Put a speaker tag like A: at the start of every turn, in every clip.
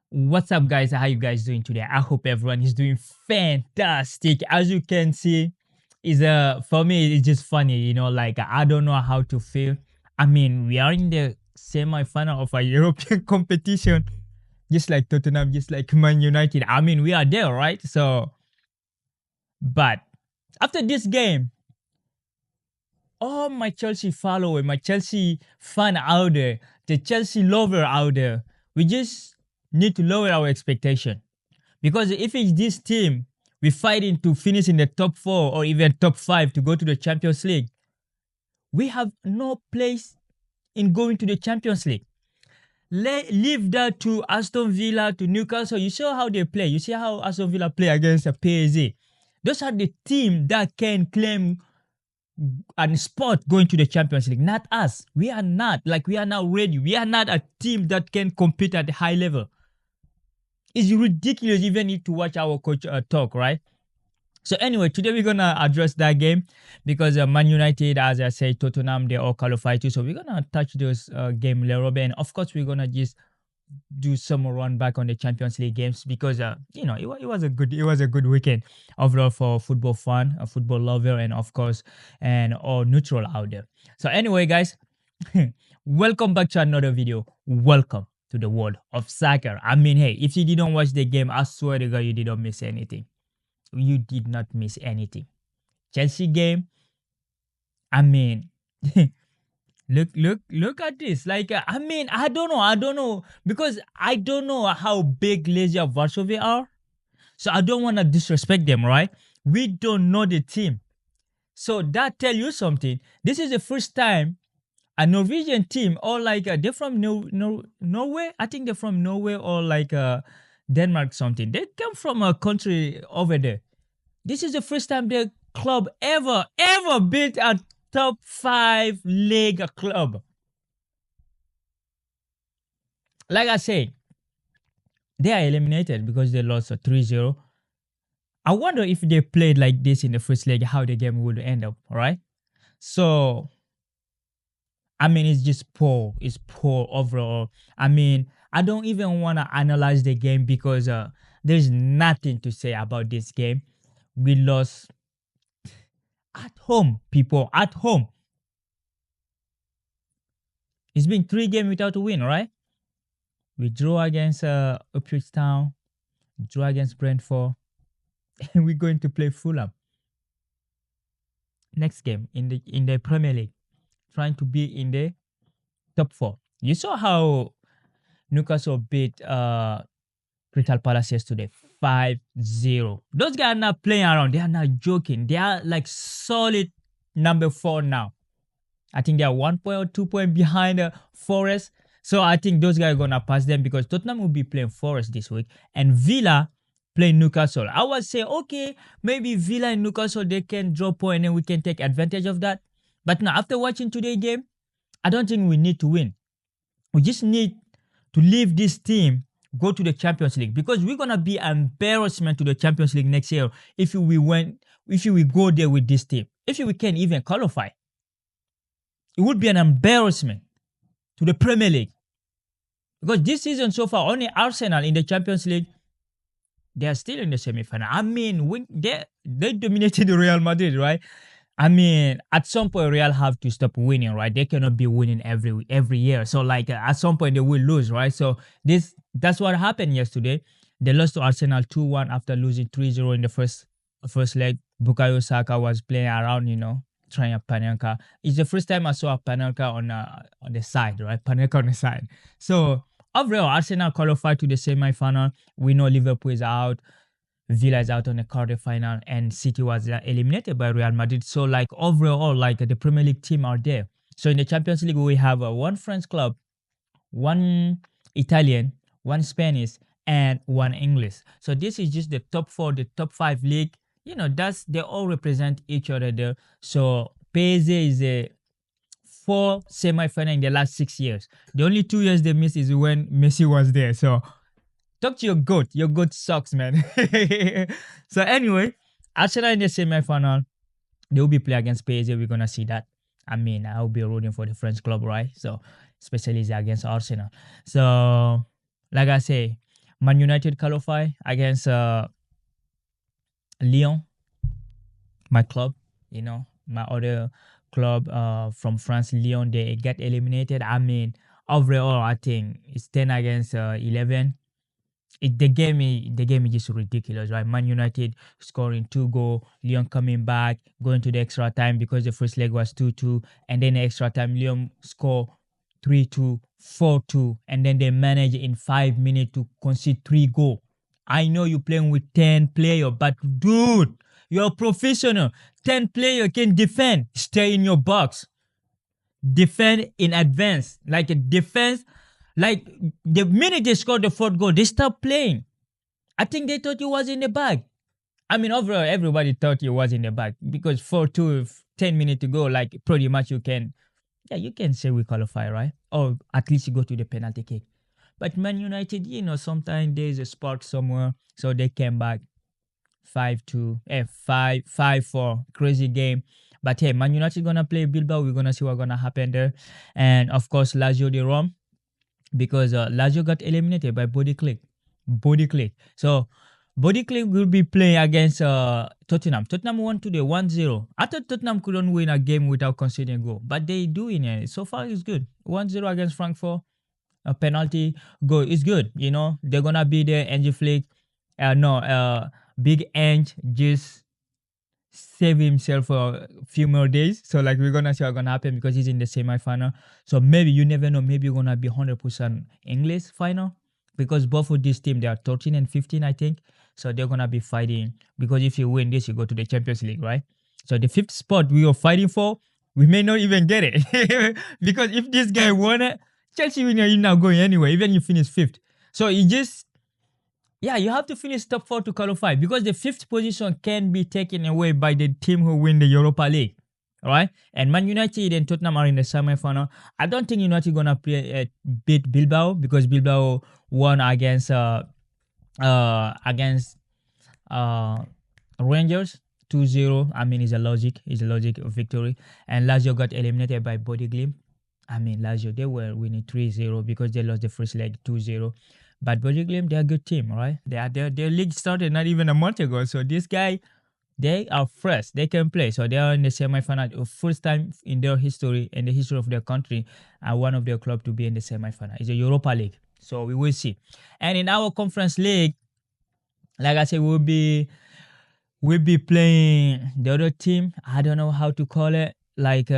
A: What's up, guys? How you guys doing today? I hope everyone is doing fantastic. As you can see, is for me it's just funny, like I don't know how to feel. I mean, we are in the semi-final of a European competition, just like Tottenham, just like Man United. I mean, we are there, right? So, but after this game, all my Chelsea follower, my Chelsea fan out there, the Chelsea lover out there, we just need to lower our expectation. Because if it's this team, we're fighting to finish in the top 4 or even top 5 to go to the Champions League, we have no place in going to the Champions League. Leave that to Aston Villa, to Newcastle. You saw how they play. You see how Aston Villa play against a PSG. Those are the team that can claim and spot going to the Champions League. Not us. We are not. Like, we are not ready. We are not a team that can compete at the high level. It's ridiculous even need to watch our coach talk, right? So anyway, today we're gonna address that game because Man United, as I said, Tottenham, they all qualified too. So we're gonna touch those game a little bit, and of course we're gonna just do some run back on the Champions League games because it was a good weekend overall for football fan, a football lover, and of course and all neutral out there. So anyway, guys, welcome back to another video. Welcome to the world of soccer. I mean, hey, if you didn't watch the game, I swear to God, you didn't miss anything. You did not miss anything. Chelsea game. I mean, look at this. Like, I mean, I don't know because I don't know how big Legia Varsovia are. So I don't want to disrespect them, right? We don't know the team. So that tell you something. This is the first time a Norwegian team, or like they're from Norway. I think they're from Norway or like Denmark something. They come from a country over there. This is the first time their club ever beat a top 5 league club. Like I say, they are eliminated because they lost a 3-0. I wonder if they played like this in the first leg, how the game would end up, right? So, I mean, it's just poor. It's poor overall. I mean, I don't even want to analyze the game because there's nothing to say about this game. We lost at home, people, at home. It's been 3 games without a win, right? We drew against Ipswich Town, drew against Brentford, and we're going to play Fulham next game in the Premier League, trying to be in the top 4. You saw how Newcastle beat Crystal Palace yesterday, 5-0. Those guys are not playing around. They are not joking. They are like solid number 4 now. I think they are 1 point or 2 points behind Forest. So I think those guys are going to pass them because Tottenham will be playing Forest this week. And Villa playing Newcastle. I would say, okay, maybe Villa and Newcastle, they can draw point and then we can take advantage of that. But now, after watching today's game, I don't think we need to win. We just need to leave this team, go to the Champions League, because we're going to be an embarrassment to the Champions League next year if we go there with this team. If we can even qualify. It would be an embarrassment to the Premier League. Because this season so far, only Arsenal in the Champions League, they are still in the semi-final. I mean, they dominated Real Madrid, right? I mean, at some point, Real have to stop winning, right? They cannot be winning every year. So, like, at some point, they will lose, right? So, that's what happened yesterday. They lost to Arsenal 2-1 after losing 3-0 in the first leg. Bukayo Saka was playing around, trying a Panenka. It's the first time I saw a Panenka on the side, right? Panenka on the side. So, overall, Arsenal qualified to the semi-final. We know Liverpool is out. Villa is out on the quarter-final, and City was eliminated by Real Madrid. So, like, overall, like, the Premier League team are there. So, in the Champions League, we have one French club, one Italian, one Spanish, and one English. So, this is just the top 4, the top 5 league. They all represent each other there. So, PSG is a 4 semi-final in the last 6 years. The only 2 years they missed is when Messi was there. So, talk to your goat. Your goat sucks, man. So anyway, Arsenal in the semi-final, they will be playing against PSG. We're gonna see that. I mean, I'll be rooting for the French club, right? So, especially it's against Arsenal. So, like I say, Man United qualify against Lyon, my club, my other club from France, Lyon, they get eliminated. I mean, overall, I think it's 10 against 11. The game is just ridiculous, right? Man United scoring 2 goal, Lyon coming back, going to the extra time because the first leg was 2-2, and then the extra time Lyon score 3-2, 4-2, and then they manage in 5 minutes to concede 3 goal. I know you're playing with 10 players, but dude, you're a professional. 10 player can defend. Stay in your box. Defend in advance. Like a defense, like the minute they scored the fourth goal, they stopped playing. I think they thought he was in the bag. I mean, overall, everybody thought he was in the bag because 4-2, 10 minutes to go, like pretty much you can say we qualify, right? Or at least you go to the penalty kick. But Man United, sometimes there's a spark somewhere, so they came back 5-2, 5-4, crazy game. But hey, Man United gonna play Bilbao. We're gonna see what's gonna happen there, and of course Lazio the Rome, because Lazio got eliminated by Body Click. Body Click. So Body Click will be playing against Tottenham. Tottenham won today 1-0. I thought Tottenham couldn't win a game without conceding a goal, but they doing it. So far it's good. 1-0 against Frankfurt. A penalty goal is good. They're gonna be there. Angie Flick, no, Big Ange just save himself for a few more days. So like we're gonna see what's gonna happen because he's in the semi-final. So maybe you never know. Maybe you're gonna be 100% English final because both of these teams they are 13 and 15, I think. So they're gonna be fighting because if you win this, you go to the Champions League, right? So the fifth spot we are fighting for, we may not even get it because if this guy won it, Chelsea will not going anywhere. Even you finish fifth. So it just you have to finish top 4 to qualify because the fifth position can be taken away by the team who win the Europa League, right? And Man United and Tottenham are in the semi-final. I don't think United gonna beat Bilbao because Bilbao won against uh, Rangers 2-0. I mean, it's a logic victory. And Lazio got eliminated by Body Glimp. I mean, Lazio, they were winning 3-0 because they lost the first leg 2-0. But Body Glimp, they're a good team, right? Their league started not even a month ago. So this guy, they are fresh. They can play. So they are in the semi-final. First time in their history, in the history of their country, one of their club to be in the semi-final. It's a Europa League. So we will see. And in our conference league, like I said, we'll be playing the other team. I don't know how to call it. Like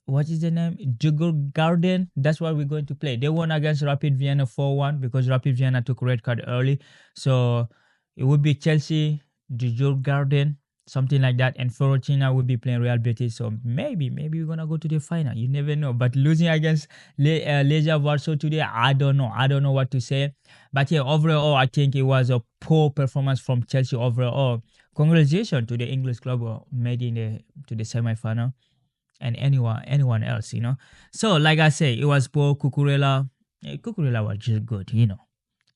A: what is the name? Juggle Garden. That's what we're going to play. They won against Rapid Vienna 4-1 because Rapid Vienna took red card early. So it would be Chelsea, Juggle Garden, something like that. And Fiorentina will be playing Real Betis. So maybe we're gonna go to the final. You never know. But losing against Legia Warsaw today, I don't know. I don't know what to say. But yeah, overall, I think it was a poor performance from Chelsea overall. Congratulations to the English club who made it to the semi-final. And anyone else, So, like I say, it was poor. Cucurella was just good,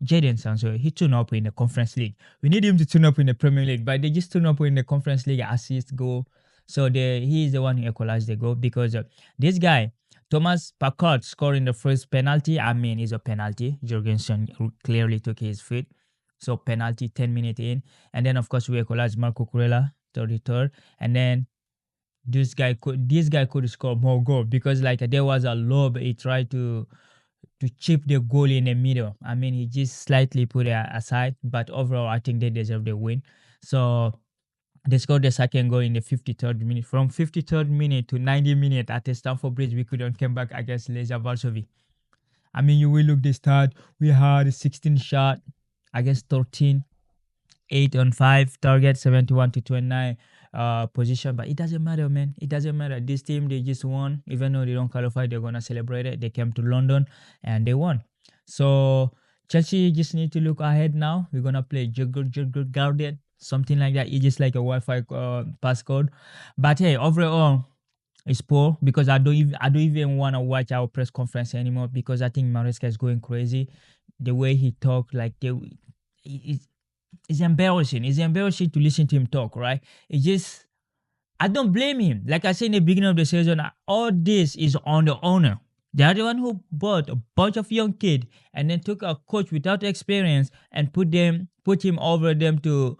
A: Jadon Sancho, he turned up in the Conference League. We need him to turn up in the Premier League, but they just turned up in the Conference League assist goal. So he is the one who equalized the goal because this guy, Thomas Packard, scoring the first penalty. I mean, it's a penalty. Jorgensen clearly took his feet. So penalty 10 minutes in. And then, of course, we equalized Marco Cucurella, 33rd. And then this guy could score more goal because like there was a lob. He tried to chip the goal in the middle. I mean, he just slightly put it aside, but overall, I think they deserve the win. So they scored the second goal in the 53rd minute. From 53rd minute to 90 minutes at the Stamford Bridge, we couldn't come back against Legia Warsaw. I mean, you will look the start. We had 16 shot against 13, 8 on 5 target, 71 to 29. Position, but it doesn't matter, man. It doesn't matter. This team, they just won. Even though they don't qualify, they're gonna celebrate it. They came to London and they won. So Chelsea just need to look ahead now. We're gonna play Juggle Guardian, something like that. It's just like a Wi-Fi passcode. But hey, overall, it's poor because I don't even want to watch our press conference anymore because I think Maresca is going crazy. The way he talk, like it's embarrassing. It's embarrassing to listen to him talk, right? It just I don't blame him. Like I said in the beginning of the season, all this is on the owner. They are the one who bought a bunch of young kids and then took a coach without experience and put him over them to,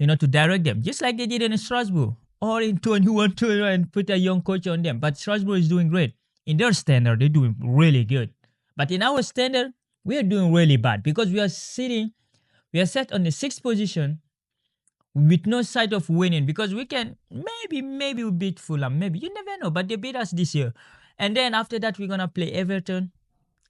A: to direct them, just like they did in Strasbourg or in 21 and put a young coach on them. But Strasbourg is doing great. In their standard, they're doing really good. But in our standard, we are doing really bad because we are set on the sixth position with no sight of winning because we can maybe we beat Fulham, maybe you never know, but they beat us this year, and then after that we're gonna play Everton.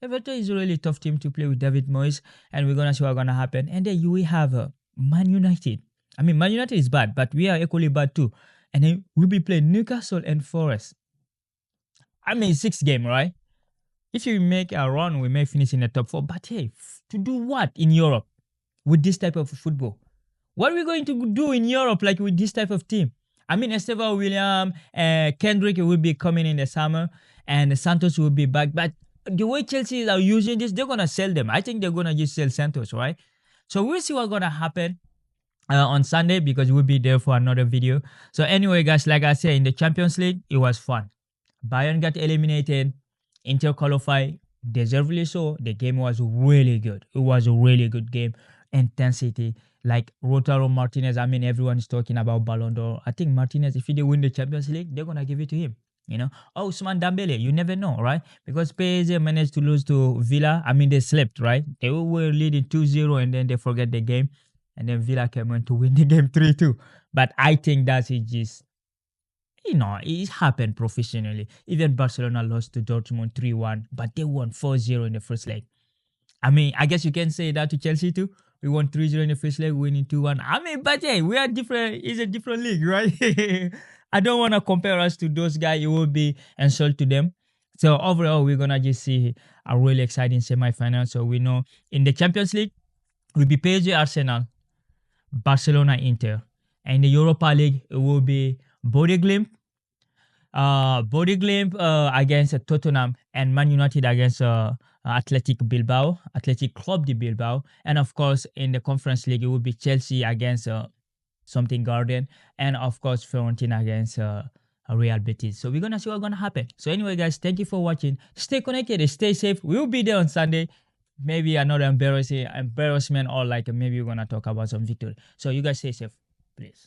A: Everton is a really tough team to play with David Moyes, and we're gonna see what's gonna happen. And then we have Man United. I mean, Man United is bad, but we are equally bad too. And then we'll be playing Newcastle and Forest. I mean, 6 game, right? If you make a run, we may finish in the top 4. But hey, to do what in Europe with this type of football? What are we going to do in Europe like with this type of team? I mean, Estevao William, Kendrick will be coming in the summer, and Santos will be back. But the way Chelsea are using this, they're going to sell them. I think they're going to just sell Santos, right? So we'll see what's going to happen on Sunday because we'll be there for another video. So anyway, guys, like I said, in the Champions League, it was fun. Bayern got eliminated. Inter qualified. Deservedly so. The game was really good. It was a really good game. Intensity. Like Lautaro Martinez, I mean, everyone's talking about Ballon d'Or. I think Martinez, if they win the Champions League, they're going to give it to him. Oh, Ousmane Dembele, you never know, right? Because PSG managed to lose to Villa. I mean, they slept, right? They were leading 2-0 and then they forget the game. And then Villa came on to win the game 3-2. But I think that's just, it happened professionally. Even Barcelona lost to Dortmund 3-1, but they won 4-0 in the first leg. I mean, I guess you can say that to Chelsea too. We won 3-0 in the first leg, winning 2-1. I mean, but hey, we are different. It's a different league, right? I don't want to compare us to those guys. It will be insult to them. So overall, we're going to just see a really exciting semi-final. So we know in the Champions League, we'll be PSG Arsenal, Barcelona Inter. And in the Europa League, it will be Bodø/Glimt against Tottenham, and Man United against Athletic Club de Bilbao. And of course, in the Conference League, it will be Chelsea against something Garden, and of course, Fiorentina against Real Betis. So we're going to see what's going to happen. So anyway, guys, thank you for watching. Stay connected, stay safe. We'll be there on Sunday. Maybe another embarrassment, or like maybe we're going to talk about some victory. So you guys stay safe, please.